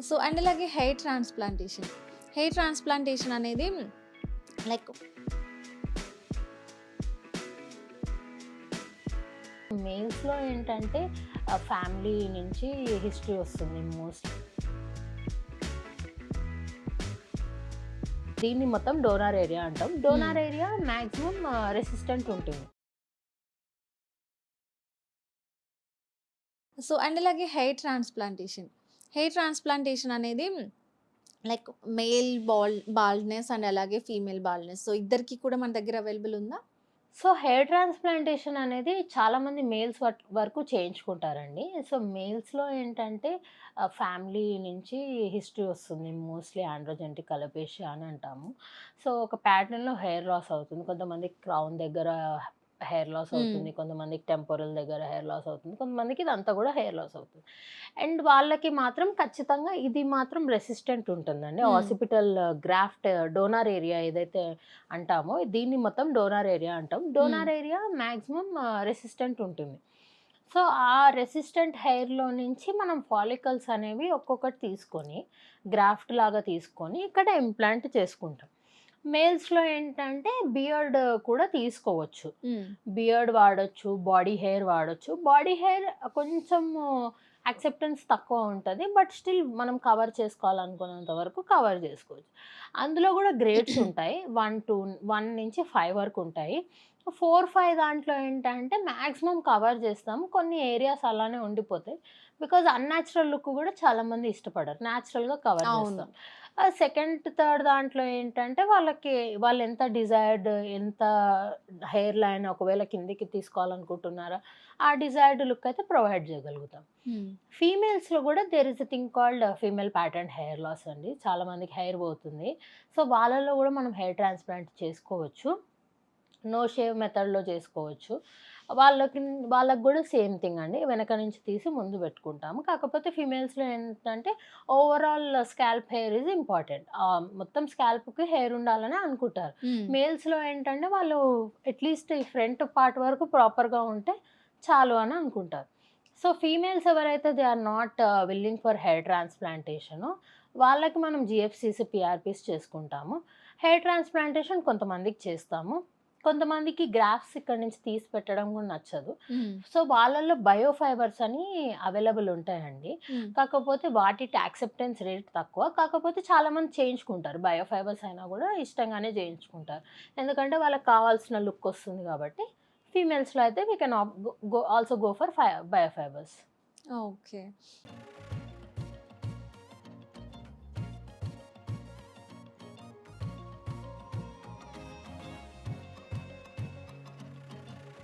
So and ఇలాగే hair transplantation అనేది like మెయిల్స్‌లో ఏంటంటే ఫ్యామిలీ నుంచి హిస్టరీ వస్తుంది మోస్ట్‌లీ. దీన్ని మొత్తం డోనార్ ఏరియా అంటాం. డోనార్ ఏరియా మాక్సిమం రెసిస్టెంట్ ఉంటుంది. సో అండ్ ఇలాగే హెయిర్ ట్రాన్స్ప్లాంటేషన్ అనేది లైక్ మేల్ బాల్డ్నెస్ అండ్ అలాగే ఫీమేల్ బాల్డ్నెస్. సో ఇద్దరికి కూడా మన దగ్గర అవైలబుల్ ఉందా? సో హెయిర్ ట్రాన్స్‌ప్లాంటేషన్ అనేది చాలామంది మేల్స్ వరకు చేయించుకుంటారండి. సో మేల్స్‌లో ఏంటంటే ఫ్యామిలీ నుంచి హిస్టరీ వస్తుంది. మోస్ట్‌లీ ఆండ్రోజెనిక్ అలోపేషియా అని అంటాము. సో ఒక ప్యాటర్న్‌లో హెయిర్ లాస్ అవుతుంది. కొంతమందికి క్రౌన్ దగ్గర హెయిర్ లాస్ అవుతుంది. కొంతమందికి టెంపోరల్ దగ్గర హెయిర్ లాస్ అవుతుంది. కొంతమందికి ఇదంతా కూడా హెయిర్ లాస్ అవుతుంది. అండ్ వాళ్ళకి మాత్రం ఖచ్చితంగా ఇది మాత్రం రెసిస్టెంట్ ఉంటుందండి. ఆసిపిటల్ గ్రాఫ్ట్ డోనార్ ఏరియా ఏదైతే అంటామో దీన్ని మొత్తం డోనార్ ఏరియా అంటాం. డోనార్ ఏరియా మాక్సిమం రెసిస్టెంట్ ఉంటుంది. సో ఆ రెసిస్టెంట్ హెయిర్‌లో నుంచి మనం ఫాలికల్స్ అనేవి ఒక్కొక్కటి తీసుకొని గ్రాఫ్ట్ లాగా తీసుకొని ఇక్కడ ఇంప్లాంట్ చేసుకుంటాం. మేల్స్‌లో ఏంటంటే బియర్డ్ కూడా తీసుకోవచ్చు. బియర్డ్ వాడొచ్చు, బాడీ హెయిర్ వాడొచ్చు. బాడీ హెయిర్ కొంచెము యాక్సెప్టెన్స్ తక్కువ ఉంటది. బట్ స్టిల్ మనం కవర్ చేసుకోవాలనుకున్నంత వరకు కవర్ చేసుకోవచ్చు. అందులో గూడా గ్రేడ్స్ ఉంటాయి. 1 నుంచి 5 వరకు ఉంటాయి. 4, 5 దాంట్లో ఏంటంటే మాక్సిమం కవర్ చేస్తాము. కొన్ని ఏరియాస్ అలానే ఉండిపోతాయి. బికాజ్ అన్‌నాచురల్ లుక్ గూడా చాలామంది ఇష్టపడరు. న్యాచురల్‌గా కవర్ అవును. చేస్తాం. సెకండ్, థర్డ్ దాంట్లో ఏంటంటే వాళ్ళెంత డిజైర్డ్ ఎంత హెయిర్ లైన్ ఒకవేళ కిందకి తీసుకోవాలనుకుంటున్నారా, ఆ డిజైర్డ్ లుక్ అయితే ప్రొవైడ్ చేయగలుగుతాం. ఫీమేల్స్‌లో గూడా there is a thing called female pattern hair loss అండి. చాలా మందికి హెయిర్ పోతుంది. సో వాళ్ళలో గూడా మనం హెయిర్ ట్రాన్స్‌ప్లాంట్ చేసుకోవచ్చు. నో షేవ్ మెథడ్‌లో చేసుకోవచ్చు. వాళ్ళకి వాళ్ళకి గూడా సేమ్ థింగ్ అండి. వెనక నుంచి తీసి ముందు పెట్టుకుంటాము. కాకపోతే ఫీమేల్స్‌లో ఏంటంటే overall scalp hair is important. మొత్తం స్కాల్ప్‌కి హెయిర్ ఉండాలని అనుకుంటారు. మేల్స్‌లో ఏంటంటే వాళ్ళు అట్‌లీస్ట్ ఈ ఫ్రంట్ పార్ట్ వరకు ప్రాపర్‌గా ఉంటే చాలు అని అనుకుంటారు. సో ఫీమేల్స్ ఎవరైతే they are not willing for hair transplantation వాళ్ళకి మనం జీఎఫ్‌సీస్, పీఆర్‌పీస్ చేసుకుంటాము. హెయిర్ ట్రాన్స్‌ప్లాంటేషన్ కొంతమందికి చేస్తాము. కొంతమందికి గ్రాఫ్ట్స్ ఇక్కడి నుంచి తీసి పెట్టడం కూడా నచ్చదు. సో వాళ్ళలో బయో ఫైబర్స్ అని అవైలబుల్ ఉంటాయండి. కాకపోతే వాటి యాక్సెప్టెన్స్ రేట్ తక్కువ. కాకపోతే చాలామంది చేయించుకుంటారు. బయో ఫైబర్స్ అయినా కూడా ఇష్టంగానే చేయించుకుంటారు. ఎందుకంటే వాళ్ళకి కావాల్సిన లుక్ వస్తుంది కాబట్టి. ఫీమేల్స్‌లో అయితే we can also go for bio fibres. Okay.